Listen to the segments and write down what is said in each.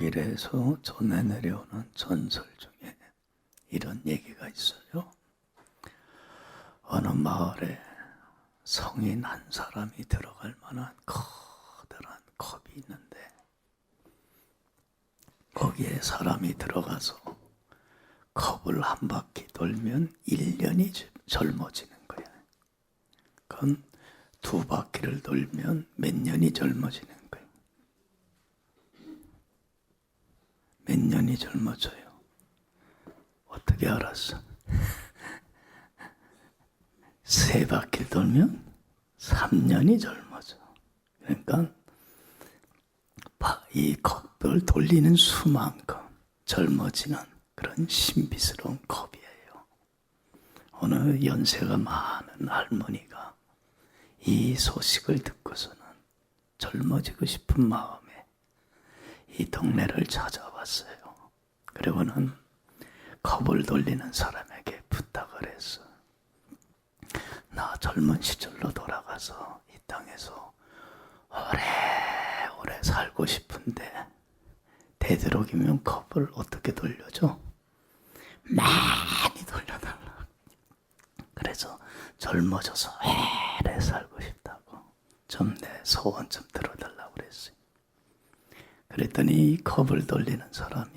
이스라엘에서 전해 내려오는 전설 중에 이런 얘기가 있어요. 어느 마을에 성인 한 사람이 들어갈 만한 커다란 컵이 있는데 거기에 사람이 들어가서 컵을 한 바퀴 돌면 1년이 젊어지는 거야. 그건 두 바퀴를 돌면 몇 년이 젊어지는 거야. 몇 년이 젊어져요. 어떻게 알았어? 세 바퀴 돌면 3년이 젊어져. 그러니까 이 컵을 돌리는 수만큼 젊어지는 그런 신비스러운 컵이에요. 어느 연세가 많은 할머니가 이 소식을 듣고서는 젊어지고 싶은 마음에 이 동네를 찾아왔어요. 그리고는 컵을 돌리는 사람에게 부탁을 했어. 나 젊은 시절로 돌아가서 이 땅에서 오래오래 살고 싶은데 되도록이면 컵을 어떻게 돌려줘? 많이 돌려달라. 그래서 젊어져서 오래 살고 싶다고 좀 내 소원 좀 들어달라고 그랬어요. 그랬더니 이 컵을 돌리는 사람이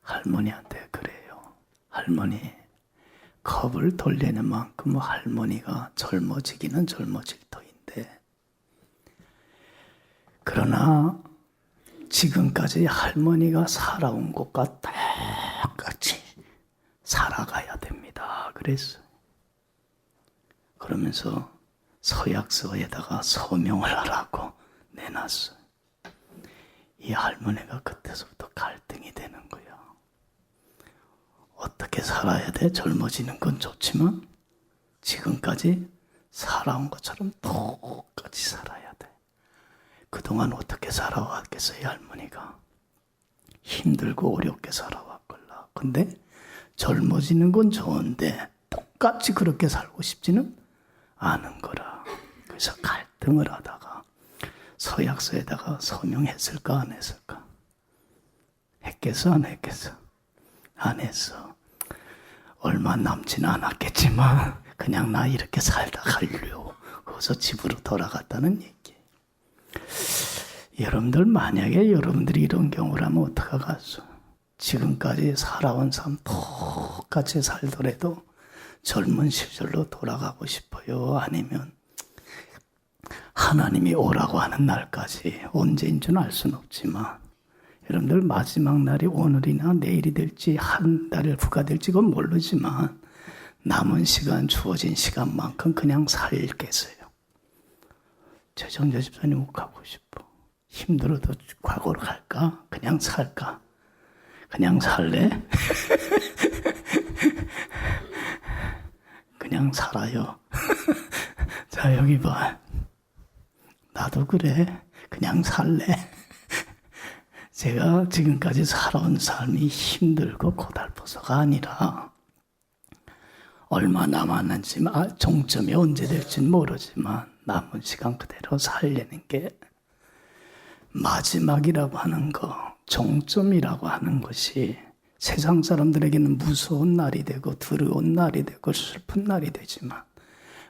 할머니한테 그래요. 할머니, 컵을 돌리는 만큼 할머니가 젊어지기는 젊어질 터인데, 그러나 지금까지 할머니가 살아온 것과 똑같이 살아가야 됩니다. 그랬어요. 그러면서 서약서에다가 서명을 하라고 내놨어요. 이 할머니가 그때서부터 갈등이 되는 거야. 어떻게 살아야 돼? 젊어지는 건 좋지만 지금까지 살아온 것처럼 똑같이 살아야 돼. 그동안 어떻게 살아왔겠어요? 할머니가 힘들고 어렵게 살아왔걸라. 근데 젊어지는 건 좋은데 똑같이 그렇게 살고 싶지는 않은 거라. 그래서 갈등을 하다가 서약서에다가 서명했을까 안 했을까? 했겠어 안 했겠어? 안 했어. 얼마 남지는 않았겠지만 그냥 나 이렇게 살다 가려고 거기서 집으로 돌아갔다는 얘기. 여러분들 만약에 여러분들이 이런 경우를 하면 어떡하겠어? 지금까지 살아온 삶 똑같이 살더라도 젊은 시절로 돌아가고 싶어요? 아니면 하나님이 오라고 하는 날까지 언제인 줄 알 수는 없지만 여러분들 마지막 날이 오늘이나 내일이 될지 한 달 후가 될지 그건 모르지만 남은 시간, 주어진 시간만큼 그냥 살겠어요. 최정자 집사님 가고 싶어. 힘들어도 과거로 갈까? 그냥 살까? 그냥 살래? 그냥 살아요. 자, 여기 봐. 나도 그래. 그냥 살래. 제가 지금까지 살아온 삶이 힘들고 고달퍼서가 아니라 얼마 남았는지 종점이 언제 될지는 모르지만 남은 시간 그대로 살려는 게 마지막이라고 하는 거, 종점이라고 하는 것이 세상 사람들에게는 무서운 날이 되고 두려운 날이 되고 슬픈 날이 되지만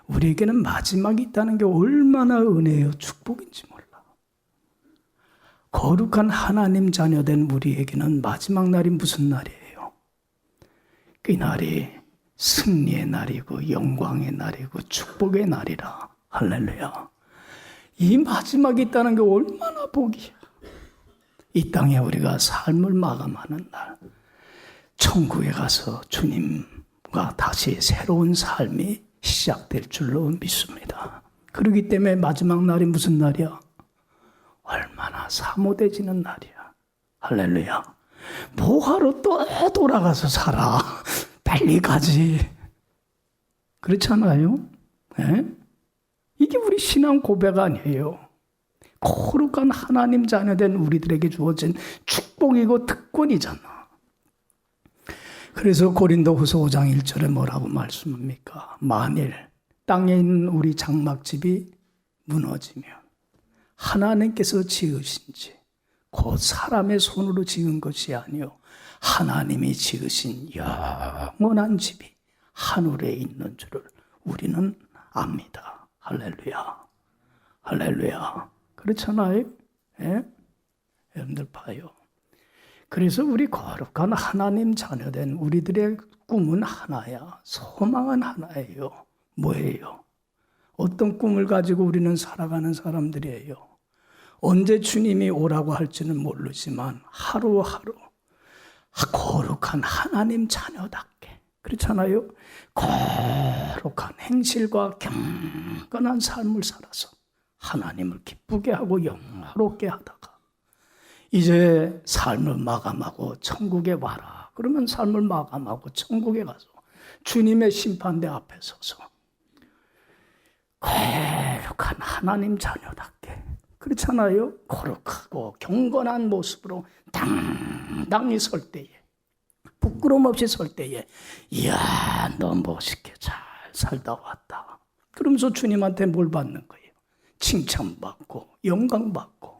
우리에게는 마지막이 있다는 게 얼마나 은혜요 축복인지 몰라. 거룩한 하나님 자녀된 우리에게는 마지막 날이 무슨 날이에요? 그 날이 승리의 날이고 영광의 날이고 축복의 날이라. 할렐루야. 이 마지막이 있다는 게 얼마나 복이야. 이 땅에 우리가 삶을 마감하는 날, 천국에 가서 주님과 다시 새로운 삶이 시작될 줄로 믿습니다. 그렇기 때문에 마지막 날이 무슨 날이야? 얼마나 사모되지는 날이야. 할렐루야. 뭐하러 또 돌아가서 살아? 빨리 가지. 그렇잖아요? 네? 이게 우리 신앙 고백 아니에요. 거룩한 하나님 자녀된 우리들에게 주어진 축복이고 특권이잖아. 그래서 고린도후서 5장 1절에 뭐라고 말씀합니까? 만일 땅에 있는 우리 장막집이 무너지면 하나님께서 지으신 지 곧 사람의 손으로 지은 것이 아니요 하나님이 지으신 영원한 집이 하늘에 있는 줄을 우리는 압니다. 할렐루야. 할렐루야. 그렇잖아요. 예? 여러분들 봐요. 그래서 우리 거룩한 하나님 자녀된 우리들의 꿈은 하나야. 소망은 하나예요. 뭐예요? 어떤 꿈을 가지고 우리는 살아가는 사람들이에요. 언제 주님이 오라고 할지는 모르지만 하루하루 거룩한 하나님 자녀답게, 그렇잖아요. 거룩한 행실과 경건한 삶을 살아서 하나님을 기쁘게 하고 영화롭게 하다가 이제 삶을 마감하고 천국에 와라. 그러면 삶을 마감하고 천국에 가서 주님의 심판대 앞에 서서 거룩한 하나님 자녀답게, 그렇잖아요. 거룩하고 경건한 모습으로 당당히 설 때에, 부끄러움 없이 설 때에, 이야, 너 멋있게 잘 살다 왔다. 그러면서 주님한테 뭘 받는 거예요? 칭찬받고 영광받고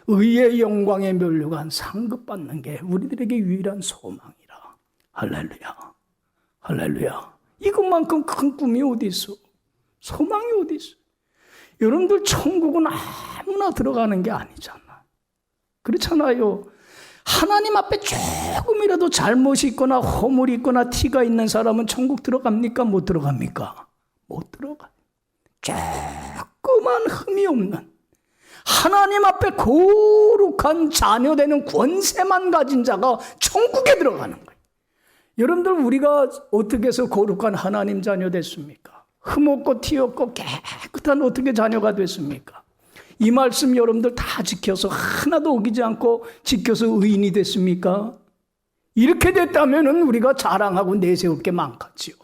의의 영광에 면류관 상급받는 게 우리들에게 유일한 소망이라. 할렐루야. 할렐루야. 이것만큼 큰 꿈이 어디 있어? 소망이 어디 있어? 여러분들 천국은 아무나 들어가는 게 아니잖아. 그렇잖아요. 하나님 앞에 조금이라도 잘못이 있거나 허물이 있거나 티가 있는 사람은 천국 들어갑니까? 못 들어갑니까? 못 들어가. 조그만 흠이 없는 하나님 앞에 거룩한 자녀 되는 권세만 가진 자가 천국에 들어가는 거예요. 여러분들, 우리가 어떻게 해서 거룩한 하나님 자녀 됐습니까? 흠없고 티없고 깨끗한 어떻게 자녀가 됐습니까? 이 말씀 여러분들 다 지켜서 하나도 어기지 않고 지켜서 의인이 됐습니까? 이렇게 됐다면 우리가 자랑하고 내세울 게 많겠지요.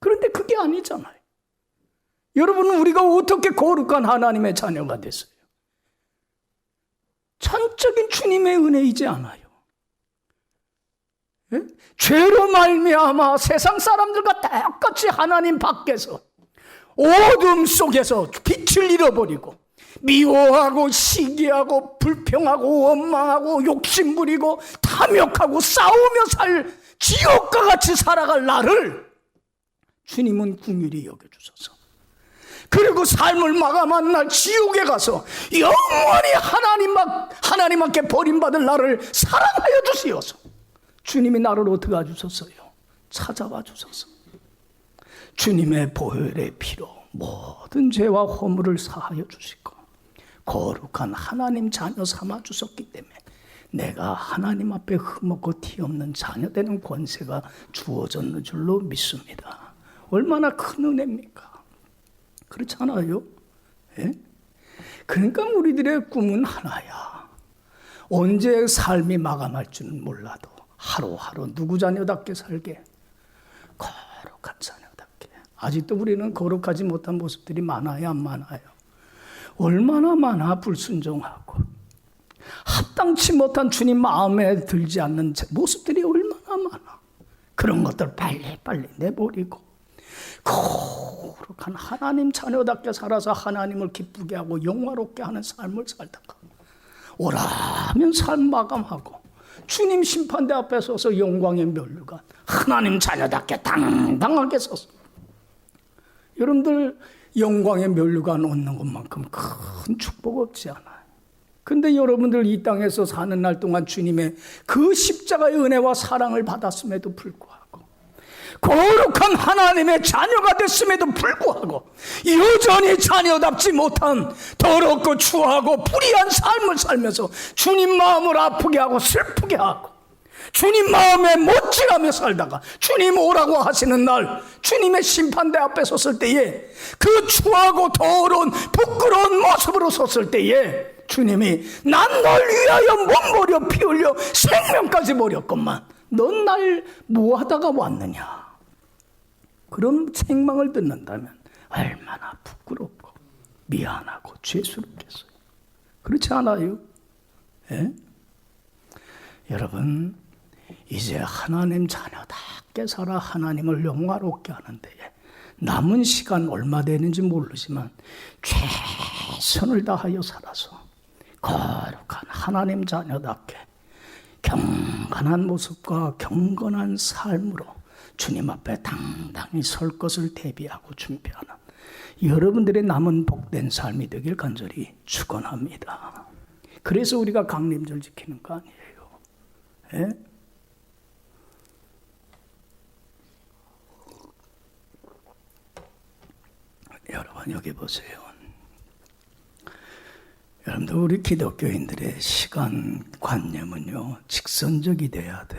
그런데 그게 아니잖아요. 여러분은 우리가 어떻게 거룩한 하나님의 자녀가 됐어요? 전적인 주님의 은혜이지 않아요. 예? 죄로 말미암아 세상 사람들과 똑같이 하나님 밖에서 어둠 속에서 빛을 잃어버리고 미워하고 시기하고 불평하고 원망하고 욕심부리고 탐욕하고 싸우며 살 지옥과 같이 살아갈 나를 주님은 긍휼히 여겨주소서. 그리고 삶을 마감한 날 지옥에 가서 영원히 하나님께 버림받을 나를 사랑하여 주시어서 주님이 나를 어떻게 해주셨어요? 찾아와 주소서. 주님의 보혈의 피로 모든 죄와 허물을 사하여 주시고 거룩한 하나님 자녀 삼아 주셨기 때문에 내가 하나님 앞에 흠없고 티 없는 자녀 되는 권세가 주어졌는 줄로 믿습니다. 얼마나 큰 은혜입니까? 그렇지 않아요? 예? 그러니까 우리들의 꿈은 하나야. 언제 삶이 마감할 줄은 몰라도 하루하루 누구 자녀답게 살게, 거룩한 자녀답게. 아직도 우리는 거룩하지 못한 모습들이 많아요, 안 많아요? 얼마나 많아. 불순종하고 합당치 못한 주님 마음에 들지 않는 모습들이 얼마나 많아. 그런 것들 빨리 내버리고 거룩한 하나님 자녀답게 살아서 하나님을 기쁘게 하고 영화롭게 하는 삶을 살다가 오라면 삶 마감하고 주님 심판대 앞에 서서 영광의 면류관 하나님 자녀답게 당당하게 서서, 여러분들 영광의 면류관 얻는 것만큼 큰 축복 없지 않아요. 근데 여러분들 이 땅에서 사는 날 동안 주님의 그 십자가의 은혜와 사랑을 받았음에도 불구하고 거룩한 하나님의 자녀가 됐음에도 불구하고 여전히 자녀답지 못한 더럽고 추하고 불의한 삶을 살면서 주님 마음을 아프게 하고 슬프게 하고 주님 마음에 못질하며 살다가 주님 오라고 하시는 날 주님의 심판대 앞에 섰을 때에 그 추하고 더러운 부끄러운 모습으로 섰을 때에 주님이 난 널 위하여 몸 버려 피 흘려 생명까지 버렸건만 넌 날 뭐하다가 왔느냐. 그런 책망을 듣는다면 얼마나 부끄럽고 미안하고 죄스럽겠어요. 그렇지 않아요? 예? 여러분, 이제 하나님 자녀답게 살아 하나님을 영화롭게 하는데 남은 시간 얼마 되는지 모르지만 최선을 다하여 살아서 거룩한 하나님 자녀답게 경건한 모습과 경건한 삶으로 주님 앞에 당당히 설 것을 대비하고 준비하는 여러분들의 남은 복된 삶이 되길 간절히 축원합니다. 그래서 우리가 강림절 지키는 거 아니에요. 예? 여러분 여기 보세요. 여러분들 우리 기독교인들의 시간 관념은요 직선적이 돼야 돼.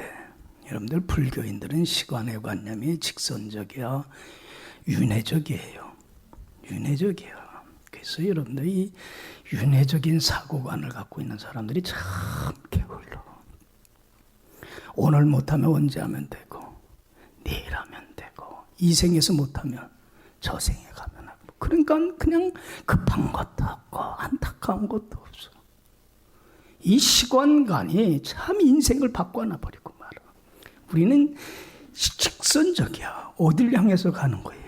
여러분들 불교인들은 시간의 관념이 직선적이야 윤회적이에요. 윤회적이야. 그래서 여러분들 이 윤회적인 사고관을 갖고 있는 사람들이 참 게을러. 오늘 못하면 언제 하면 되고 내일 하면 되고 이 생에서 못하면 저 생에 가면 하고 그러니까 그냥 급한 것도 없고 안타까운 것도 없어. 이 시간관이 참 인생을 바꿔놔버리고 말아. 우리는 직선적이야. 어딜 향해서 가는 거예요?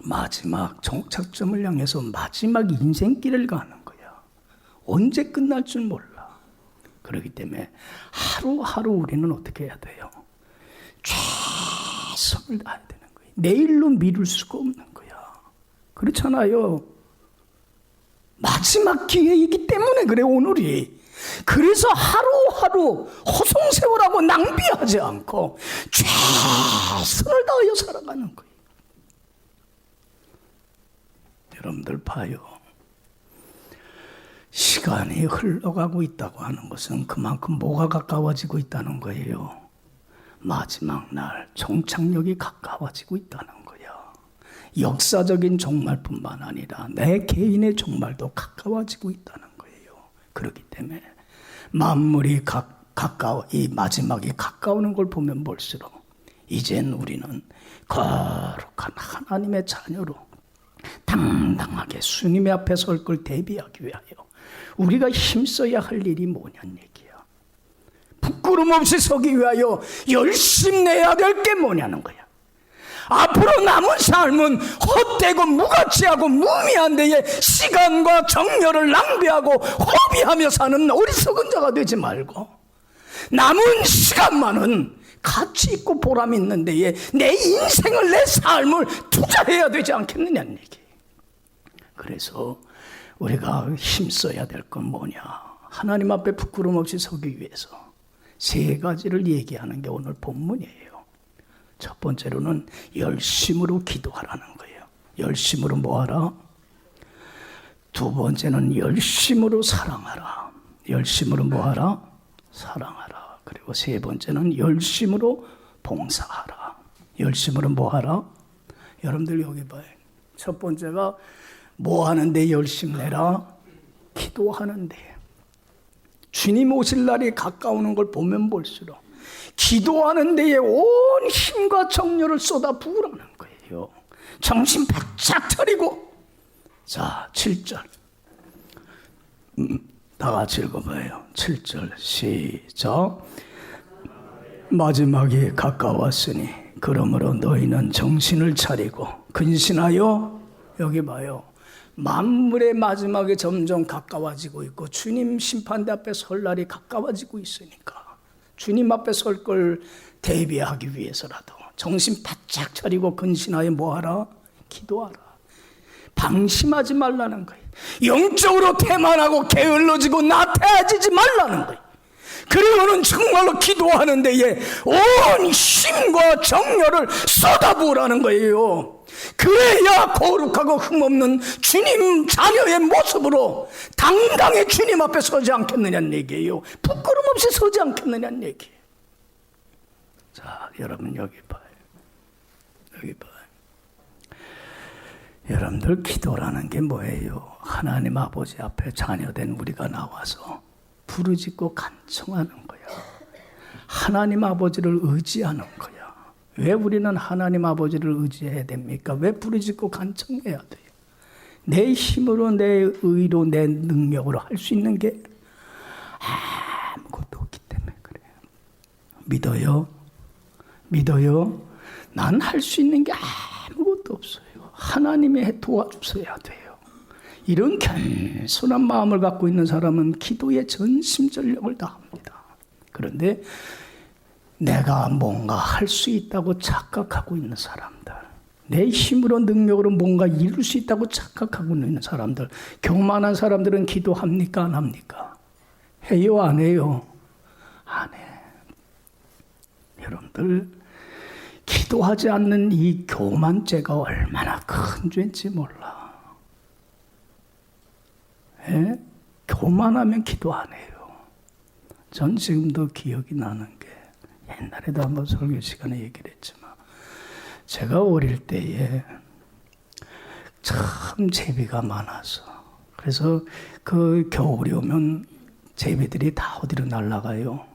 마지막 정착점을 향해서 마지막 인생길을 가는 거야. 언제 끝날 줄 몰라. 그렇기 때문에 하루하루 우리는 어떻게 해야 돼요? 최선을 다해야 되는 거예요. 내일로 미룰 수가 없는 거야. 그렇잖아요. 마지막 기회이기 때문에 그래 오늘이. 그래서 하루하루 허송세월하고 낭비하지 않고 최선을 다하여 살아가는 거예요. 여러분들 봐요. 시간이 흘러가고 있다고 하는 것은 그만큼 뭐가 가까워지고 있다는 거예요. 마지막 날 종착역이 가까워지고 있다는 거예요. 역사적인 종말뿐만 아니라 내 개인의 종말도 가까워지고 있다는 거예요. 그렇기 때문에 만물이 가까워 이 마지막이 가까우는 걸 보면 볼수록 이젠 우리는 거룩한 하나님의 자녀로 당당하게 주님의 앞에 설 걸 대비하기 위하여 우리가 힘써야 할 일이 뭐냐는 얘기야. 부끄럼 없이 서기 위하여 열심히 내야 될 게 뭐냐는 거야. 앞으로 남은 삶은 헛되고 무가치하고 무미한 데에 시간과 정열을 낭비하고 허비하며 사는 어리석은 자가 되지 말고 남은 시간만은 가치 있고 보람 있는 데에 내 인생을 내 삶을 투자해야 되지 않겠느냐는 얘기. 그래서 우리가 힘써야 될 건 뭐냐. 하나님 앞에 부끄럼 없이 서기 위해서 세 가지를 얘기하는 게 오늘 본문이에요. 첫 번째로는 열심으로 기도하라는 거예요. 열심으로 뭐하라? 두 번째는 열심으로 사랑하라. 열심으로 뭐하라? 사랑하라. 그리고 세 번째는 열심으로 봉사하라. 열심으로 뭐하라? 여러분들 여기 봐요. 첫 번째가 뭐 하는데 열심 내라? 기도하는데. 주님 오실 날이 가까우는 걸 보면 볼수록 기도하는 데에 온 힘과 정열을 쏟아 부으라는 거예요. 정신 바짝 차리고. 자, 7절. 다 같이 읽어봐요. 7절 시작. 마지막이 가까웠으니 그러므로 너희는 정신을 차리고 근신하여. 여기 봐요. 만물의 마지막이 점점 가까워지고 있고 주님 심판대 앞에 설 날이 가까워지고 있으니까 주님 앞에 설 걸 대비하기 위해서라도 정신 바짝 차리고 근신하여 뭐하라? 기도하라. 방심하지 말라는 거예요. 영적으로 태만하고 게을러지고 나태해지지 말라는 거예요. 그리고는 정말로 기도하는 데에 온 힘과 정열을 쏟아부으라는 거예요. 그래야 거룩하고 흠없는 주님 자녀의 모습으로 당당히 주님 앞에 서지 않겠느냐는 얘기예요. 부끄럼 없이 서지 않겠느냐는 얘기예요. 자, 여러분 여기 봐요. 여기 봐요. 여러분들 기도라는 게 뭐예요? 하나님 아버지 앞에 자녀된 우리가 나와서 부르짖고 간청하는 거야. 하나님 아버지를 의지하는 거야. 왜 우리는 하나님 아버지를 의지해야 됩니까? 왜 부르짖고 간청해야 돼요? 내 힘으로, 내 의로, 내 능력으로 할 수 있는 게 아무것도 없기 때문에 그래요. 믿어요? 믿어요? 난 할 수 있는 게 아무것도 없어요. 하나님이 도와주셔야 돼요. 이런 겸손한 마음을 갖고 있는 사람은 기도에 전심전력을 다합니다. 그런데 내가 뭔가 할 수 있다고 착각하고 있는 사람들, 내 힘으로 능력으로 뭔가 이룰 수 있다고 착각하고 있는 사람들, 교만한 사람들은 기도합니까? 안 합니까? 해요? 안 해요? 안 해. 여러분들, 기도하지 않는 이 교만죄가 얼마나 큰 죄인지 몰라. 예? 교만하면 기도 안 해요. 전 지금도 기억이 나는 게, 옛날에도 한번 설교 시간에 얘기를 했지만, 제가 어릴 때에 참 제비가 많아서, 그래서 그 겨울이 오면 제비들이 다 어디로 날아가요?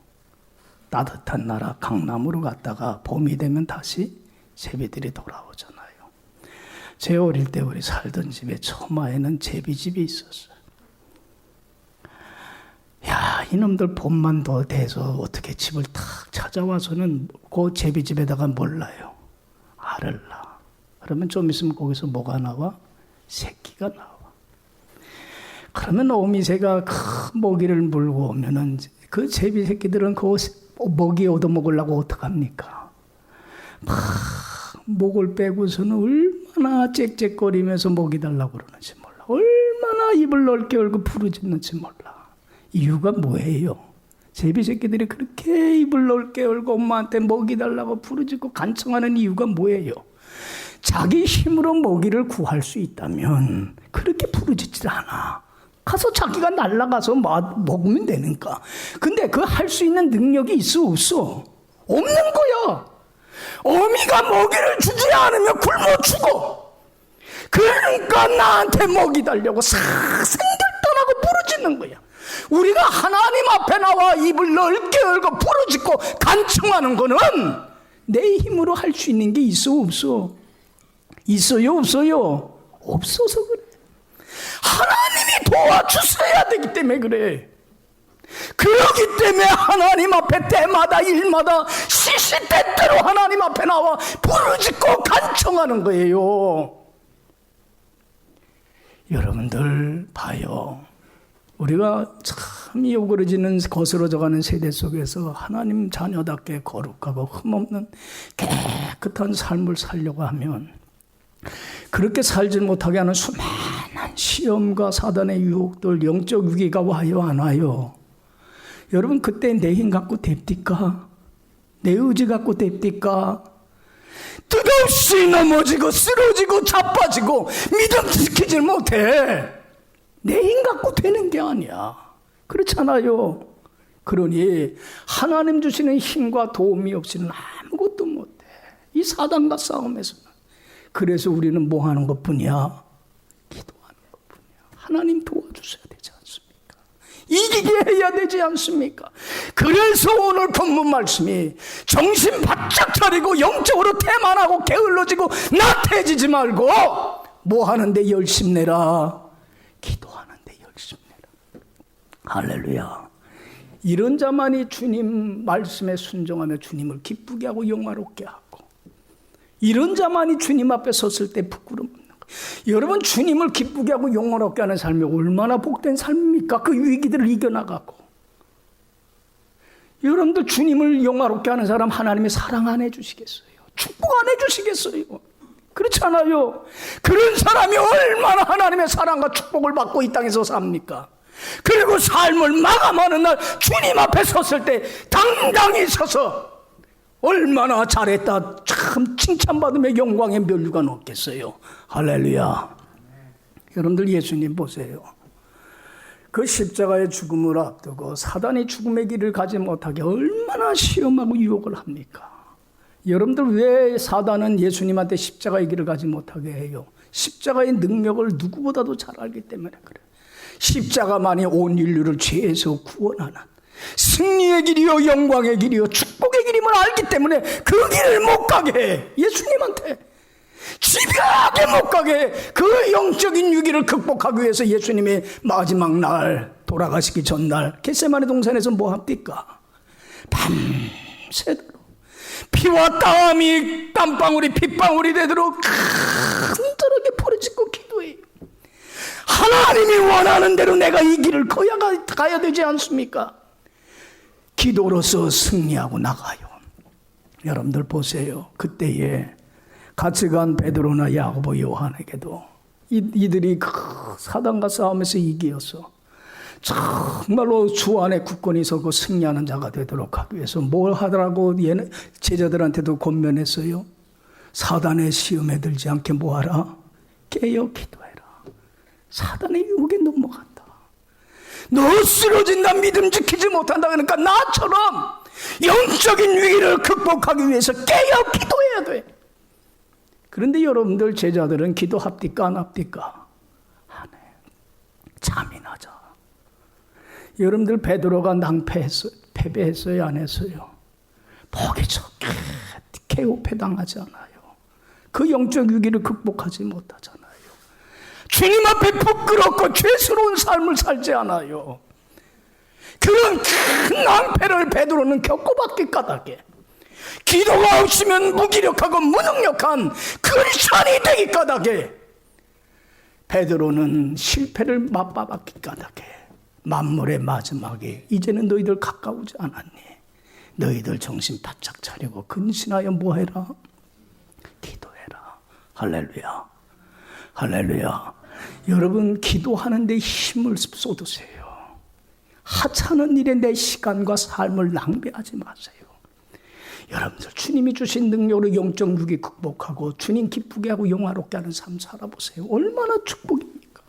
따뜻한 나라 강남으로 갔다가 봄이 되면 다시 제비들이 돌아오잖아요. 제 어릴 때 우리 살던 집에 처마에는 제비집이 있었어요. 야, 이놈들 봄만 더 돼서 어떻게 집을 탁 찾아와서는 그 제비집에다가 몰라요. 알을 낳아. 그러면 좀 있으면 거기서 뭐가 나와? 새끼가 나와. 그러면 어미새가 큰 먹이를 물고 오면은 그 제비 새끼들은 그 먹이 얻어먹으려고 어떡합니까? 막 목을 빼고서는 얼마나 짹짹거리면서 먹이 달라고 그러는지 몰라. 얼마나 입을 넓게 열고 부르짖는지 몰라. 이유가 뭐예요? 제비 새끼들이 그렇게 입을 넓게 열고 엄마한테 먹이 달라고 부르짖고 간청하는 이유가 뭐예요? 자기 힘으로 먹이를 구할 수 있다면 그렇게 부르짖질 않아. 가서 자기가 날아가서 먹으면 되니까. 근데 그 할 수 있는 능력이 있어 없어? 없는 거야. 어미가 먹이를 주지 않으면 굶어 죽어. 그러니까 나한테 먹이 달려고 싹 생들떠나고 부르짖는 거야. 우리가 하나님 앞에 나와 입을 넓게 열고 부르짖고 간청하는 거는 내 힘으로 할 수 있는 게 있어 없어? 있어요 없어요? 없어서 그래. 하나님이 도와주셔야 되기 때문에 그래. 그렇기 때문에 하나님 앞에 때마다 일마다 시시때때로 하나님 앞에 나와 부르짖고 간청하는 거예요. 여러분들 봐요. 우리가 참 이 오그러지는 거스러져가는 세대 속에서 하나님 자녀답게 거룩하고 흠없는 깨끗한 삶을 살려고 하면 그렇게 살지 못하게 하는 수많은 시험과 사단의 유혹들, 영적 위기가 와요 안 와요? 여러분 그때 내 힘 갖고 됩니까? 내 의지 갖고 됩니까? 뜻없이 넘어지고 쓰러지고 자빠지고 믿음 지키질 못해. 내 힘 갖고 되는 게 아니야. 그렇잖아요. 그러니 하나님 주시는 힘과 도움이 없이는 아무것도 못해. 이 사단과 싸움에서는. 그래서 우리는 뭐 하는 것뿐이야? 기도하는 것뿐이야. 하나님 도와주셔야 되지 않습니까? 이기게 해야 되지 않습니까? 그래서 오늘 본문 말씀이 정신 바짝 차리고 영적으로 태만하고 게을러지고 나태해지지 말고 뭐 하는데 열심 내라? 기도하는데 열심 내라. 할렐루야. 이런 자만이 주님 말씀에 순종하며 주님을 기쁘게 하고 영화롭게 하고, 이런 자만이 주님 앞에 섰을 때 부끄러움 없는 거예요. 여러분 주님을 기쁘게 하고 영화롭게 하는 삶이 얼마나 복된 삶입니까? 그 위기들을 이겨나가고. 여러분들 주님을 영화롭게 하는 사람 하나님이 사랑 안 해주시겠어요? 축복 안 해주시겠어요? 그렇잖아요. 그런 사람이 얼마나 하나님의 사랑과 축복을 받고 이 땅에서 삽니까? 그리고 삶을 마감하는 날 주님 앞에 섰을 때 당당히 서서 얼마나 잘했다 참 칭찬받으며 영광의 면류가 높겠어요. 할렐루야. 여러분들 예수님 보세요. 그 십자가의 죽음을 앞두고 사단이 죽음의 길을 가지 못하게 얼마나 시험하고 유혹을 합니까? 여러분들 왜 사단은 예수님한테 십자가의 길을 가지 못하게 해요? 십자가의 능력을 누구보다도 잘 알기 때문에 그래요. 십자가만이 온 인류를 죄에서 구원하는 승리의 길이요 영광의 길이요 축복의 길임을 알기 때문에 그 길을 못 가게 해. 예수님한테 집요하게 못 가게 해. 그 영적인 위기를 극복하기 위해서 예수님이 마지막 날 돌아가시기 전날 겟세마네 동산에서 뭐 합니까? 밤새도록 피와 땀이 땀방울이 핏방울이 되도록 간절하게 부르짖고 기도해요. 하나님 하나님이 원하는 대로 내가 이 길을 가야 되지 않습니까? 기도로서 승리하고 나가요. 여러분들 보세요. 그때에 같이 간 베드로나 야고보 요한에게도 이들이 사단과 싸움에서 이기어서 정말로 주 안에 굳건히 서고 승리하는 자가 되도록 하기 위해서 뭘 하더라고 제자들한테도 권면했어요. 사단의 시험에 들지 않게 뭐하라? 깨어 기도해라. 사단의 유혹에 넘어간다. 너 쓰러진다, 믿음 지키지 못한다. 그러니까 나처럼 영적인 위기를 극복하기 위해서 깨어 기도해야 돼. 그런데 여러분들 제자들은 기도합니까 안 합니까? 안 해. 잠이나자. 여러분들 베드로가 패배했어요 안 했어요? 보기 좋게 개호패당하지 않아요. 그 영적 위기를 극복하지 못하잖아요. 주님 앞에 부끄럽고 죄스러운 삶을 살지 않아요. 그런 큰 낭패를 베드로는 겪어봤기 까닭에 기도가 없으면 무기력하고 무능력한 크리스찬이 되기 까닭에 베드로는 실패를 맛봐봤기 까닭에 만물의 마지막에 이제는 너희들 가까우지 않았니? 너희들 정신 바짝 차리고 근신하여 뭐해라? 기도해라. 할렐루야. 할렐루야. 여러분 기도하는데 힘을 쏟으세요. 하찮은 일에 내 시간과 삶을 낭비하지 마세요. 여러분들 주님이 주신 능력으로 영적 위기 극복하고 주님 기쁘게 하고 영화롭게 하는 삶 살아보세요. 얼마나 축복입니까?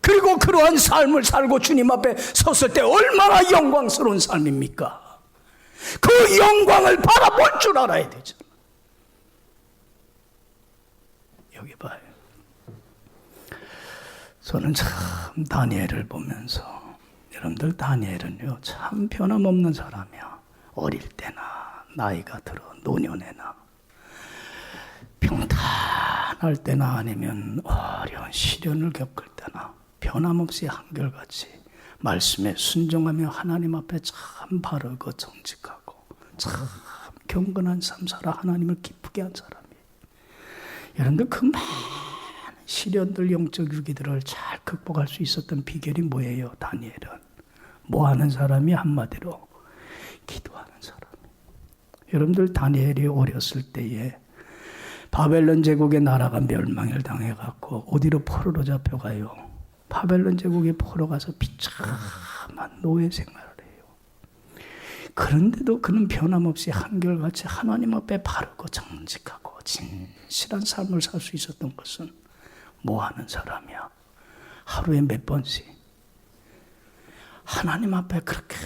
그리고 그러한 삶을 살고 주님 앞에 섰을 때 얼마나 영광스러운 삶입니까? 그 영광을 바라볼 줄 알아야 되죠. 여기 봐요. 저는 참 다니엘을 보면서 여러분들 다니엘은요 참 변함없는 사람이야. 어릴 때나 나이가 들어 노년에나 평탄할 때나 아니면 어려운 시련을 겪을 때나 변함없이 한결같이 말씀에 순종하며 하나님 앞에 참 바르고 정직하고 참 경건한 삶 살아 하나님을 기쁘게 한 사람이에요. 여러분들 그 많은 시련들 영적 위기들을 잘 극복할 수 있었던 비결이 뭐예요? 다니엘은 뭐 하는 사람이? 한마디로 기도하는 사람. 여러분들 다니엘이 어렸을 때에 바벨론 제국의 나라가 멸망을 당해갖고 어디로 포로로 잡혀가요? 바벨론 제국에 포로 가서 비참한 노예 생활을 해요. 그런데도 그는 변함없이 한결같이 하나님 앞에 바르고 정직하고 진실한 삶을 살 수 있었던 것은 뭐 하는 사람이야? 하루에 몇 번씩 하나님 앞에 그렇게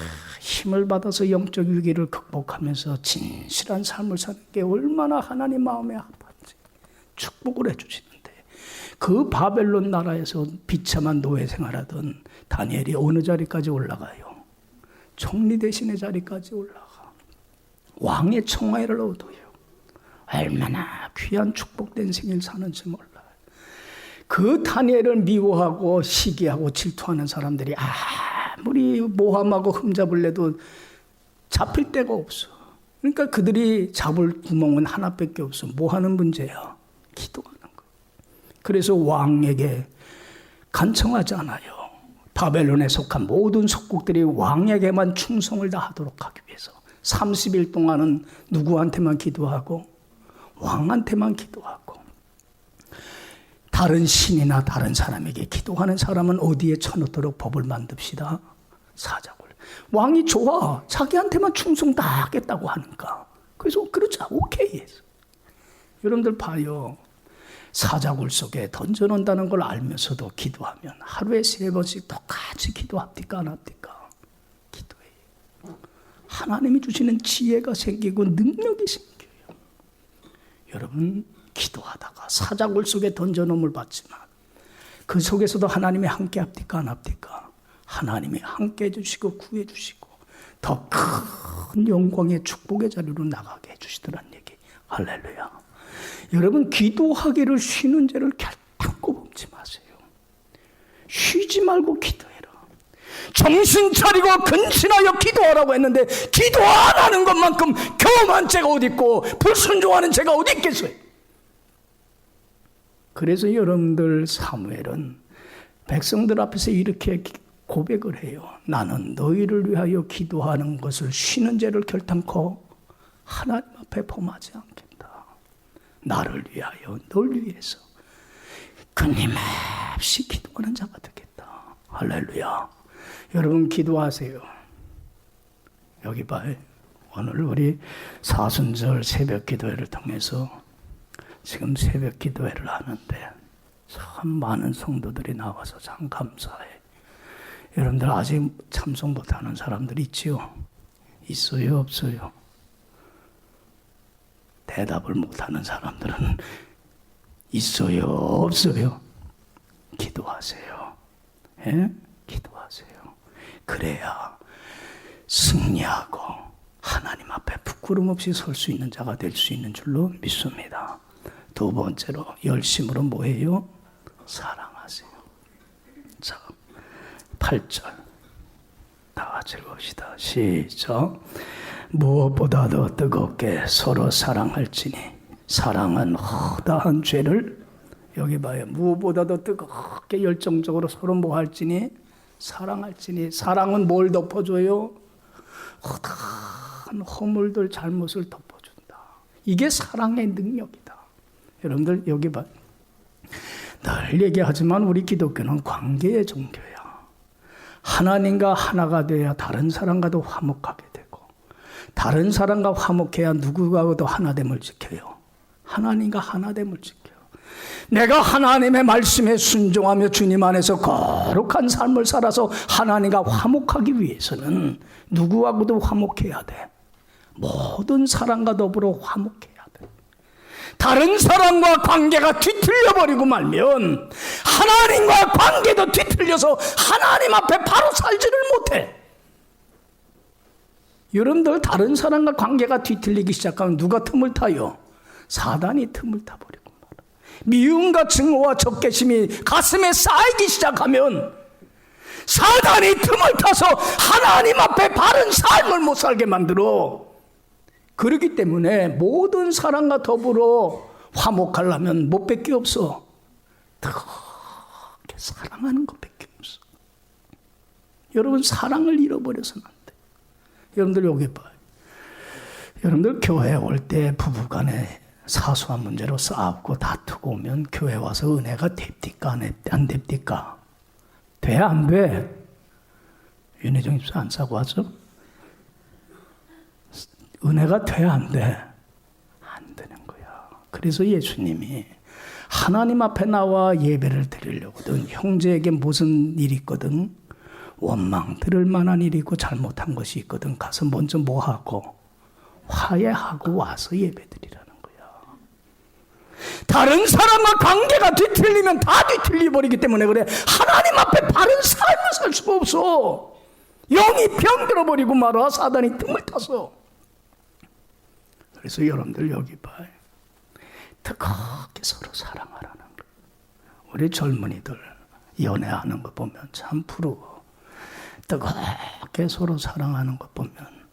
힘을 받아서 영적 위기를 극복하면서 진실한 삶을 사는 게 얼마나 하나님 마음에 아팠지. 축복을 해주시는데 그 바벨론 나라에서 비참한 노예 생활하던 다니엘이 어느 자리까지 올라가요? 총리 대신의 자리까지 올라가. 왕의 청하를 얻어요. 얼마나 귀한 축복된 생일 사는지 몰라요. 그 다니엘을 미워하고 시기하고 질투하는 사람들이 아무리 모함하고 흠잡을 내도 잡힐 데가 없어. 그러니까 그들이 잡을 구멍은 하나밖에 없어. 뭐 하는 문제야? 기도하는 거. 그래서 왕에게 간청하지 않아요. 바벨론에 속한 모든 속국들이 왕에게만 충성을 다하도록 하기 위해서 30일 동안은 누구한테만 기도하고? 왕한테만 기도하고. 다른 신이나 다른 사람에게 기도하는 사람은 어디에 쳐놓도록 법을 만듭시다? 사자굴. 왕이 좋아. 자기한테만 충성 다 하겠다고 하니까. 그래서 그러자. 오케이 했어. 여러분들 봐요. 사자굴 속에 던져놓는다는 걸 알면서도 기도하면 하루에 3번씩 똑같이 기도합니까? 안 합니까? 기도해요. 하나님이 주시는 지혜가 생기고 능력이 생겨요. 여러분 기도하다가 사자굴 속에 던져놓음을 받지만 그 속에서도 하나님이 함께 합니까? 안 합니까? 하나님이 함께 해주시고 구해주시고 더 큰 영광의 축복의 자리로 나가게 해주시더란 얘기. 할렐루야. 여러분 기도하기를 쉬는 죄를 결단코 범치 마세요. 쉬지 말고 기도해라. 정신 차리고 근신하여 기도하라고 했는데 기도 안 하는 것만큼 경험한 죄가 어디 있고 불순종하는 죄가 어디 있겠어요. 그래서 여러분들 사무엘은 백성들 앞에서 이렇게 고백을 해요. 나는 너희를 위하여 기도하는 것을 쉬는 죄를 결단코 하나님 앞에 범하지 않겠다. 나를 위하여, 널 위해서 끊임없이 기도하는 자가 되겠다. 할렐루야. 여러분 기도하세요. 여기 봐요. 오늘 우리 사순절 새벽 기도회를 통해서 지금 새벽 기도회를 하는데 참 많은 성도들이 나와서 참 감사해. 여러분들 아직 참석 못하는 사람들 있지요? 있어요? 없어요? 대답을 못하는 사람들은 있어요? 없어요? 기도하세요. 예? 기도하세요. 그래야 승리하고 하나님 앞에 부끄럼 없이 설 수 있는 자가 될 수 있는 줄로 믿습니다. 두 번째로 열심으로 뭐해요? 사랑하세요. 자, 8절 다 같이 읽읍시다. 시작. 무엇보다도 뜨겁게 서로 사랑할지니 사랑은 허다한 죄를, 여기 봐요. 무엇보다도 뜨겁게 열정적으로 서로 뭐 할지니? 사랑할지니. 사랑은 뭘 덮어줘요? 허다한 허물들 잘못을 덮어준다. 이게 사랑의 능력이다. 여러분들 여기 봐요. 늘 얘기하지만 우리 기독교는 관계의 종교야. 하나님과 하나가 돼야 다른 사람과도 화목하게 되고, 다른 사람과 화목해야 누구와도 하나됨을 지켜요. 하나님과 하나됨을 지켜요. 내가 하나님의 말씀에 순종하며 주님 안에서 거룩한 삶을 살아서 하나님과 화목하기 위해서는 누구하고도 화목해야 돼. 모든 사람과 더불어 화목해야 돼. 다른 사람과 관계가 뒤틀려버리고 말면 하나님과 관계도 뒤틀려서 하나님 앞에 바로 살지를 못해. 여러분들 다른 사람과 관계가 뒤틀리기 시작하면 누가 틈을 타요? 사단이 틈을 타버리고 말아. 미움과 증오와 적개심이 가슴에 쌓이기 시작하면 사단이 틈을 타서 하나님 앞에 바른 삶을 못 살게 만들어. 그렇기 때문에 모든 사람과 더불어 화목하려면 못 밖에 없어. 그렇게 사랑하는 것밖에 없어. 여러분 사랑을 잃어버려서는 안 돼. 여러분들 여기 봐요. 여러분들 교회 올 때 부부간에 사소한 문제로 싸우고 다투고 오면 교회 와서 은혜가 됩니까? 안 됩니까? 돼? 안 돼? 윤혜정 집사 안 싸고 왔어? 은혜가 돼? 안 돼? 안 되는 거야. 그래서 예수님이 하나님 앞에 나와 예배를 드리려거든 형제에게 무슨 일이 있거든 원망 들을 만한 일이 있고 잘못한 것이 있거든 가서 먼저 뭐 하고 화해하고 와서 예배 드리라는 거야. 다른 사람과 관계가 뒤틀리면 다 뒤틀려버리기 때문에 그래. 하나님 앞에 바른 삶을 살 수가 없어. 영이 병들어버리고 말아. 사단이 틈을 타서. 그래서 여러분들 여기 봐요. 뜨겁게 서로 사랑하라는 거예요. 우리 젊은이들 연애하는 거 보면 참 부러워. 뜨겁게 서로 사랑하는 거 보면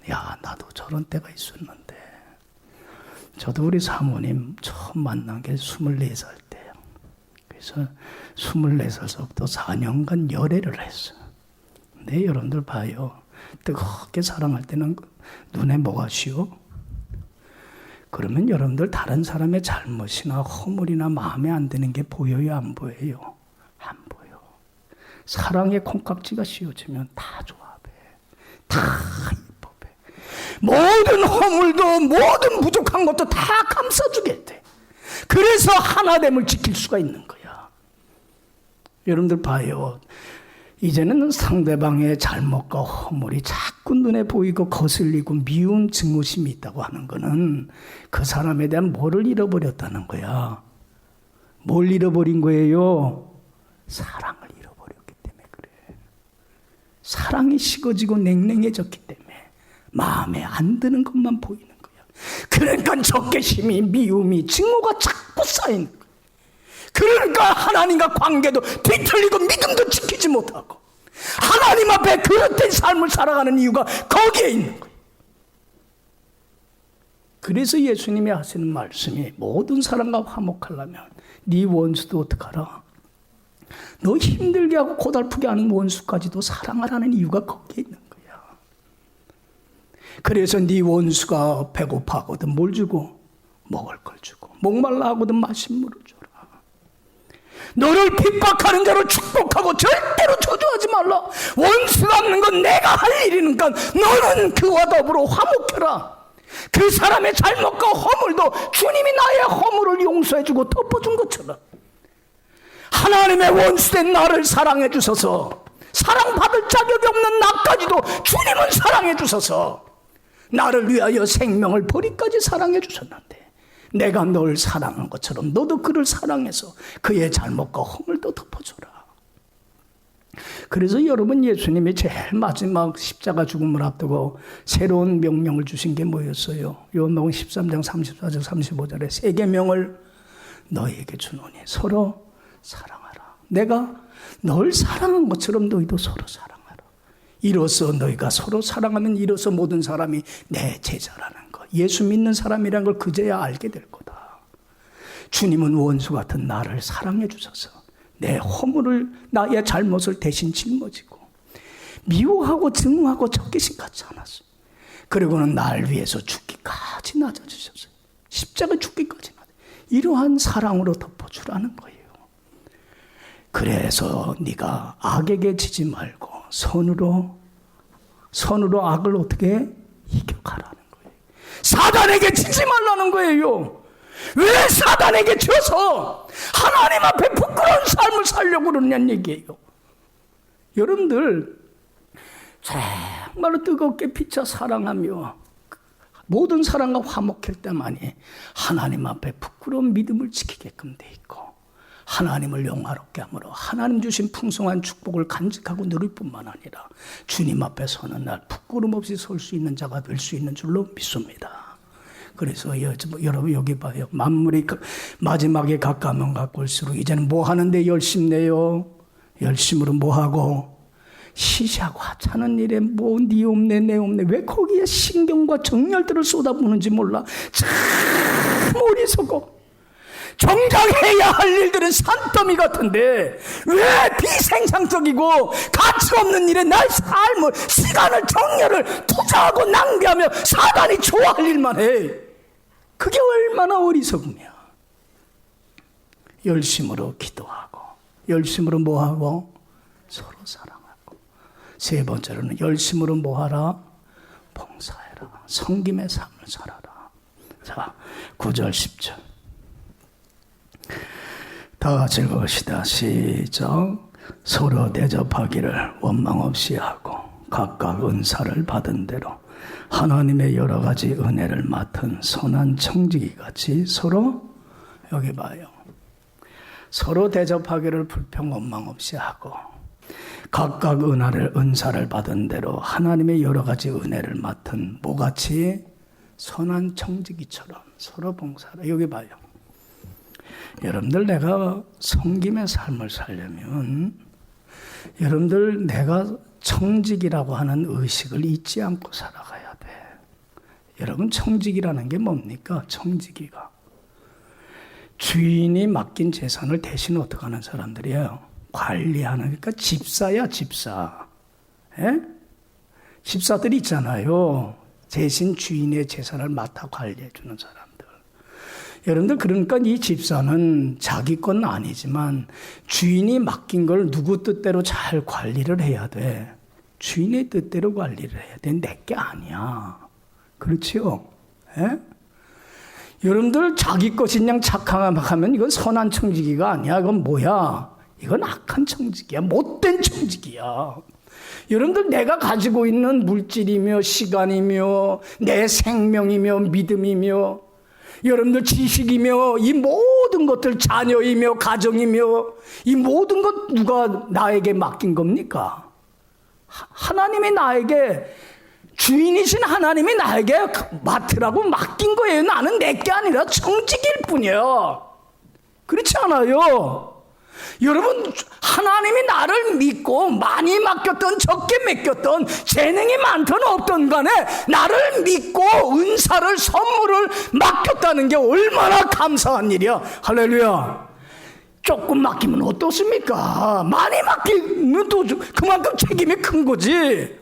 야 나도 저런 때가 있었는데. 저도 우리 사모님 처음 만난 게 24살 때예요. 그래서 24살서부터 4년간 열애를 했어요. 근데 여러분들 봐요. 뜨겁게 사랑할 때는 눈에 뭐가 쉬워? 그러면 여러분들 다른 사람의 잘못이나 허물이나 마음에 안 드는 게 보여요? 안 보여요? 안 보여. 사랑의 콩깍지가 씌워지면 다 조합해. 다 입법해. 모든 허물도 모든 부족한 것도 다 감싸주게 돼. 그래서 하나됨을 지킬 수가 있는 거야. 여러분들 봐요. 이제는 상대방의 잘못과 허물이 자꾸 눈에 보이고 거슬리고 미운 증오심이 있다고 하는 거는 그 사람에 대한 뭐를 잃어버렸다는 거야. 뭘 잃어버린 거예요? 사랑을 잃어버렸기 때문에 그래. 사랑이 식어지고 냉랭해졌기 때문에 마음에 안 드는 것만 보이는 거야. 그러니까 적개심이 미움이 증오가 자꾸 쌓이는 거야. 그러니까 하나님과 관계도 뒤틀리고 믿음도 지키지 못하고 하나님 앞에 그릇된 삶을 살아가는 이유가 거기에 있는 거예요. 그래서 예수님이 하시는 말씀이 모든 사람과 화목하려면 네 원수도 어떡하라? 너 힘들게 하고 고달프게 하는 원수까지도 사랑하라는 이유가 거기에 있는 거야. 그래서 네 원수가 배고파하거든 뭘 주고? 먹을 걸 주고, 목말라 하거든 마신 물을 줘라. 너를 핍박하는 자를 축복하고 절대로 저주하지 말라. 원수 갚는 건 내가 할 일이니까 너는 그와 더불어 화목해라. 그 사람의 잘못과 허물도 주님이 나의 허물을 용서해주고 덮어준 것처럼 하나님의 원수된 나를 사랑해 주셔서, 사랑받을 자격이 없는 나까지도 주님은 사랑해 주셔서 나를 위하여 생명을 버리까지 사랑해 주셨는데, 내가 널 사랑한 것처럼 너도 그를 사랑해서 그의 잘못과 허물도 덮어줘라. 그래서 여러분, 예수님이 제일 마지막 십자가 죽음을 앞두고 새로운 명령을 주신 게 뭐였어요? 요한복음 13장 34절 35절에 새 계명을 너희에게 주노니 서로 사랑하라. 내가 널 사랑한 것처럼 너희도 서로 사랑하라. 이로써 너희가 서로 사랑하면 이로써 모든 사람이 내 제자라는 것, 예수 믿는 사람이라는 걸 그제야 알게 될 거다. 주님은 원수 같은 나를 사랑해 주셔서 내 허물을, 나의 잘못을 대신 짊어지고 미워하고 증오하고 적개심 갖지 않았어요. 그리고는 날 위해서 죽기까지 낮아주셨어요. 십자가 죽기까지 낮아. 이러한 사랑으로 덮어주라는 거예요. 그래서 네가 악에게 지지 말고 선으로 악을 어떻게 이겨가라는 거예요. 사단에게 지지 말라는 거예요. 왜 사단에게 져서 하나님 앞에 부끄러운 삶을 살려고 그러냐는 얘기예요. 여러분들 정말로 뜨겁게 피차 사랑하며 모든 사랑과 화목할 때만이 하나님 앞에 부끄러운 믿음을 지키게끔 돼 있고, 하나님을 영화롭게 함으로 하나님 주신 풍성한 축복을 간직하고 누릴 뿐만 아니라 주님 앞에 서는 날 부끄럼 없이 설 수 있는 자가 될 수 있는 줄로 믿습니다. 그래서 여러분 여기 봐요. 만물이 마지막에 가까우면 가까울수록 이제는 뭐 하는데 열심내요. 열심으로 뭐 하고? 시시하고 하찮은 일에 뭐 니 없네 내 없네. 왜 거기에 신경과 정열들을 쏟아부는지 몰라. 참 어리석어. 정작 해야 할 일들은 산더미 같은데 왜 비생산적이고 가치 없는 일에 날 삶을, 시간을, 정열을 투자하고 낭비하며 사단이 좋아할 일만 해. 그게 얼마나 어리석으며. 열심으로 기도하고, 열심으로 뭐하고? 서로 사랑하고. 세 번째로는 열심으로 뭐하라? 봉사해라. 섬김의 삶을 살아라. 자, 9절 10절 다 같이 읽읍시다. 시작. 서로 대접하기를 원망 없이 하고 각각 은사를 받은 대로 하나님의 여러 가지 은혜를 맡은 선한 청지기 같이 서로, 여기 봐요. 서로 대접하기를 불평 원망 없이 하고 각각 은사를 받은 대로 하나님의 여러 가지 은혜를 맡은 뭐같이? 선한 청지기처럼 서로 봉사하라. 여기 봐요. 여러분들, 내가 섬김의 삶을 살려면 여러분들 내가 청직이라고 하는 의식을 잊지 않고 살아가야 돼. 여러분, 청직이라는 게 뭡니까? 청지기가 주인이 맡긴 재산을 대신 어떻게 하는 사람들이에요? 관리하는, 그러니까 집사야, 집사. 예? 집사들 있잖아요. 대신 주인의 재산을 맡아 관리해 주는 사람들. 여러분들, 그러니까 이 집사는 자기 건 아니지만 주인이 맡긴 걸 누구 뜻대로 잘 관리를 해야 돼. 주인의 뜻대로 관리를 해야 돼. 내 게 아니야. 그렇지요? 예? 여러분들, 자기 것인 양 착각하면 이건 선한 청지기가 아니야. 이건 뭐야? 이건 악한 청지기야. 못된 청지기야. 여러분들, 내가 가지고 있는 물질이며 시간이며 내 생명이며 믿음이며 여러분들 지식이며 이 모든 것들, 자녀이며 가정이며 이 모든 것 누가 나에게 맡긴 겁니까? 하나님이 나에게, 주인이신 하나님이 나에게 맡으라고 맡긴 거예요. 나는 내 게 아니라 청지기일 뿐이야. 그렇지 않아요? 여러분, 하나님이 나를 믿고 많이 맡겼던 적게 맡겼던 재능이 많던 없던 간에 나를 믿고 은사를, 선물을 맡겼다는 게 얼마나 감사한 일이야. 할렐루야. 조금 맡기면 어떻습니까? 많이 맡기면 또 그만큼 책임이 큰 거지.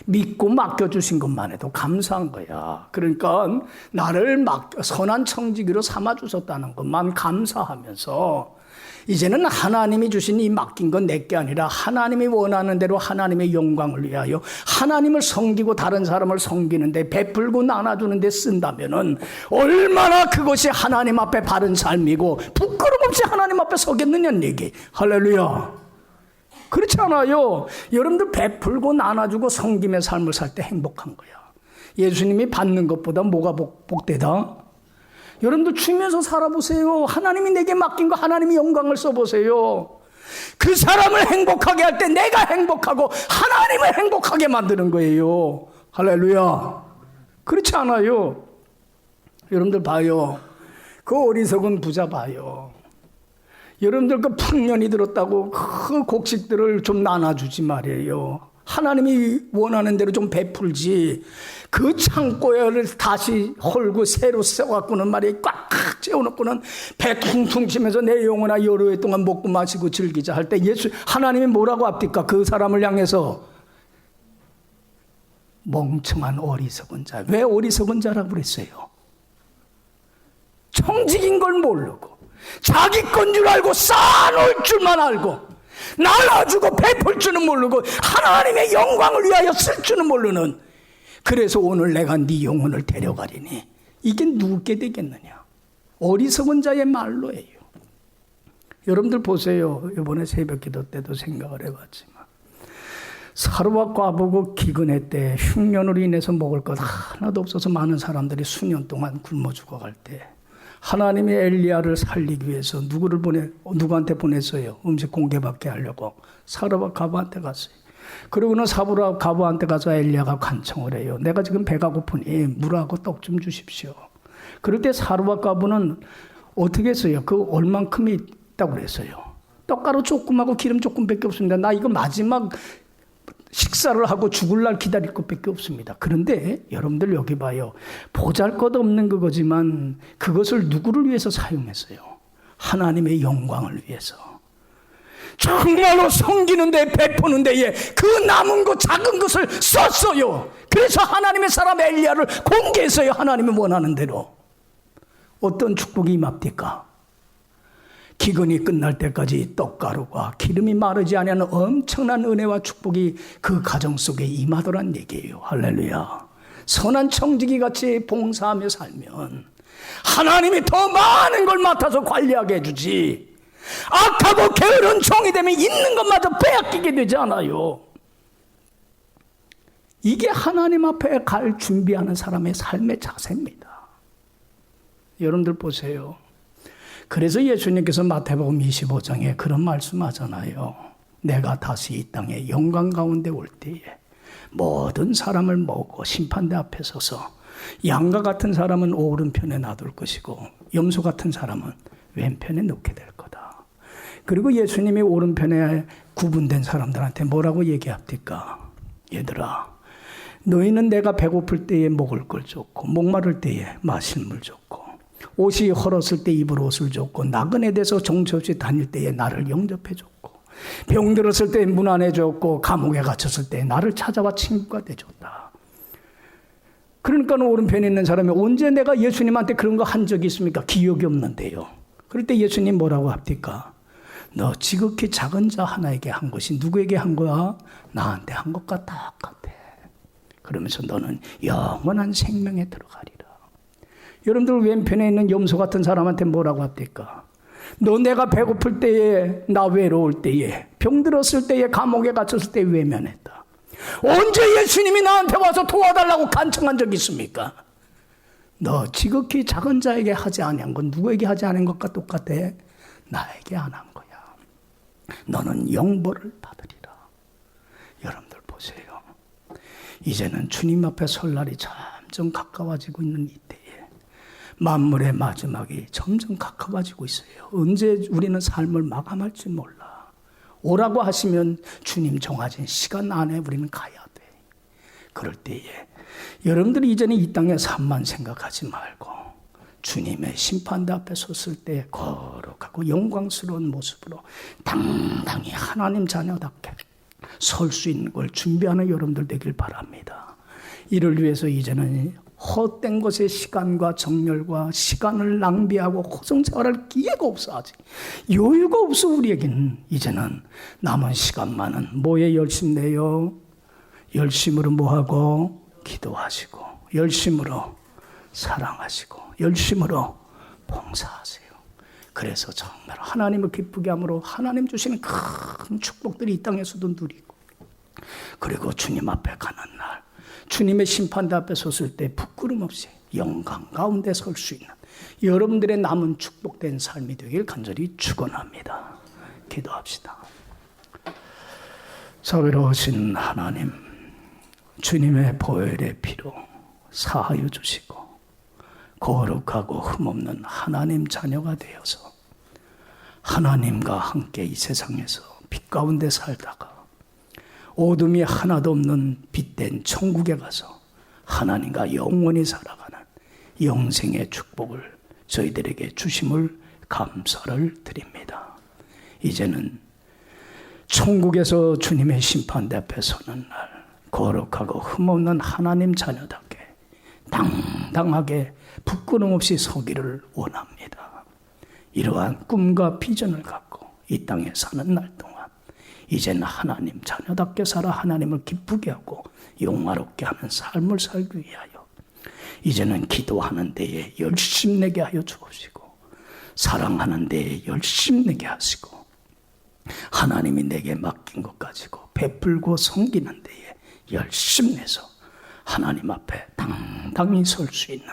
믿고 맡겨주신 것만 해도 감사한 거야. 그러니까 나를 선한 청지기로 삼아주셨다는 것만 감사하면서 이제는 하나님이 주신 이 맡긴 건 내게 아니라 하나님이 원하는 대로 하나님의 영광을 위하여 하나님을 섬기고 다른 사람을 섬기는데 베풀고 나눠주는 데 쓴다면은 얼마나 그것이 하나님 앞에 바른 삶이고 부끄럼 없이 하나님 앞에 서겠느냐는 얘기. 할렐루야. 그렇지 않아요. 여러분들 베풀고 나눠주고 섬김의 삶을 살 때 행복한 거야. 예수님이 받는 것보다 뭐가 복되다? 여러분들 주면서 살아보세요. 하나님이 내게 맡긴 거 하나님이 영광을 써보세요. 그 사람을 행복하게 할 때 내가 행복하고 하나님을 행복하게 만드는 거예요. 할렐루야. 그렇지 않아요. 여러분들 봐요. 그 어리석은 부자 봐요. 여러분들 그 풍년이 들었다고 그 곡식들을 좀 나눠주지 말이에요. 하나님이 원하는 대로 좀 베풀지. 그 창고를 다시 헐고 새로 써갖고는 말이에요. 꽉 채워놓고는 배 퉁퉁 치면서 내 영혼아 여러 해 동안 먹고 마시고 즐기자 할 때 하나님이 뭐라고 합니까? 그 사람을 향해서 멍청한 어리석은 자. 왜 어리석은 자라고 그랬어요? 청직인 걸 모르고 자기 건 줄 알고 쌓아놓을 줄만 알고 나눠주고 베풀 줄은 모르고 하나님의 영광을 위하여 쓸 줄은 모르는. 그래서 오늘 내가 네 영혼을 데려가리니 이게 누구께 되겠느냐? 어리석은 자의 말로예요. 여러분들 보세요. 이번에 새벽기도 때도 생각을 해봤지만 사르와 과부고 기근의 때 흉년으로 인해서 먹을 것 하나도 없어서 많은 사람들이 수년 동안 굶어 죽어갈 때 하나님이 엘리야를 살리기 위해서 누구한테 보냈어요? 음식 공개받게 하려고. 사르와 과부한테 갔어요. 그러고는 사르와 과부한테 가서 엘리야가 간청을 해요. 내가 지금 배가 고프니 물하고 떡 좀 주십시오. 그럴 때 사르와 과부는 어떻게 했어요? 그 얼만큼이 있다고 그랬어요. 떡가루 조금하고 기름 조금밖에 없습니다. 나 이거 마지막 식사를 하고 죽을 날 기다릴 것밖에 없습니다. 그런데 여러분들 여기 봐요. 보잘것없는 그거지만 그것을 누구를 위해서 사용했어요? 하나님의 영광을 위해서. 정말로 섬기는 데 베푸는 데에 그 남은 것 작은 것을 썼어요. 그래서 하나님의 사람 엘리야를 공개했어요. 하나님이 원하는 대로. 어떤 축복이 임합니까? 기근이 끝날 때까지 떡가루와 기름이 마르지 아니하는 엄청난 은혜와 축복이 그 가정 속에 임하더란 얘기예요. 할렐루야. 선한 청지기 같이 봉사하며 살면 하나님이 더 많은 걸 맡아서 관리하게 해주지. 악하고 게으른 종이 되면 있는 것마저 빼앗기게 되지 않아요. 이게 하나님 앞에 갈 준비하는 사람의 삶의 자세입니다. 여러분들 보세요. 그래서 예수님께서 마태복음 25장에 그런 말씀하잖아요. 내가 다시 이 땅에 영광 가운데 올 때에 모든 사람을 모으고 심판대 앞에 서서 양과 같은 사람은 오른편에 놔둘 것이고 염소 같은 사람은 왼편에 놓게 될 거다. 그리고 예수님이 오른편에 구분된 사람들한테 뭐라고 얘기합니까? 얘들아, 너희는 내가 배고플 때에 먹을 걸 줬고 목마를 때에 마실 물 줬고 옷이 헐었을 때 입을 옷을 줬고 나그네 돼서 정처없이 다닐 때에 나를 영접해 줬고 병들었을 때 문 안에 줬고 감옥에 갇혔을 때 나를 찾아와 친구가 돼줬다. 그러니까 오른편에 있는 사람이 언제 내가 예수님한테 그런 거 한 적이 있습니까? 기억이 없는데요. 그럴 때 예수님 뭐라고 합니까? 너 지극히 작은 자 하나에게 한 것이 누구에게 한 거야? 나한테 한 것과 똑같아. 그러면서 너는 영원한 생명에 들어가리라. 여러분들 왼편에 있는 염소 같은 사람한테 뭐라고 합니까? 너 내가 배고플 때에, 나 외로울 때에, 병들었을 때에, 감옥에 갇혔을 때 외면했다. 언제 예수님이 나한테 와서 도와달라고 간청한 적이 있습니까? 너 지극히 작은 자에게 하지 아니한 건 누구에게 하지 않은 것과 똑같아? 나에게 안 한 거야. 너는 영벌을 받으리라. 여러분들 보세요. 이제는 주님 앞에 설 날이 점점 가까워지고 있는 이때에 만물의 마지막이 점점 가까워지고 있어요. 언제 우리는 삶을 마감할지 몰라. 오라고 하시면 주님 정하신 시간 안에 우리는 가야 돼. 그럴 때에 여러분들이 이제는 이 땅의 삶만 생각하지 말고 주님의 심판대 앞에 섰을 때 거룩한 거룩하고 영광스러운 모습으로 당당히 하나님 자녀답게 설 수 있는 걸 준비하는 여러분들 되길 바랍니다. 이를 위해서 이제는 헛된 것에 시간과 정열과 시간을 낭비하고 호성생활할 기회가 없어. 아직 여유가 없어. 우리에게는 이제는 남은 시간만은 뭐에 열심 내요? 열심으로 뭐하고? 기도하시고 열심으로 사랑하시고 열심으로 봉사하세요. 그래서 정말 하나님을 기쁘게 함으로 하나님 주시는 큰 축복들이 이 땅에서도 누리고, 그리고 주님 앞에 가는 날 주님의 심판대 앞에 섰을 때 부끄럼 없이 영광 가운데 설 수 있는 여러분들의 남은 축복된 삶이 되길 간절히 축원합니다. 기도합시다. 자비로우신 하나님, 주님의 보혈의 피로 사하여 주시고 거룩하고 흠없는 하나님 자녀가 되어서 하나님과 함께 이 세상에서 빛 가운데 살다가 어둠이 하나도 없는 빛된 천국에 가서 하나님과 영원히 살아가는 영생의 축복을 저희들에게 주심을 감사를 드립니다. 이제는 천국에서 주님의 심판대 앞에 서는 날 거룩하고 흠없는 하나님 자녀답게 당당하게 부끄럼 없이 서기를 원합니다. 이러한 꿈과 비전을 갖고 이 땅에 사는 날 동안 이제는 하나님 자녀답게 살아 하나님을 기쁘게 하고 영화롭게 하는 삶을 살기 위하여 이제는 기도하는 데에 열심 내게 하여 주옵시고 사랑하는 데에 열심 내게 하시고 하나님이 내게 맡긴 것 가지고 베풀고 섬기는 데에 열심 내서 하나님 앞에 당당히 설 수 있는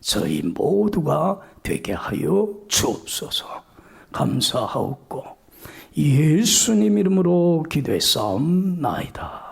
저희 모두가 되게 하여 주옵소서. 감사하옵고 예수님 이름으로 기도했사옵나이다.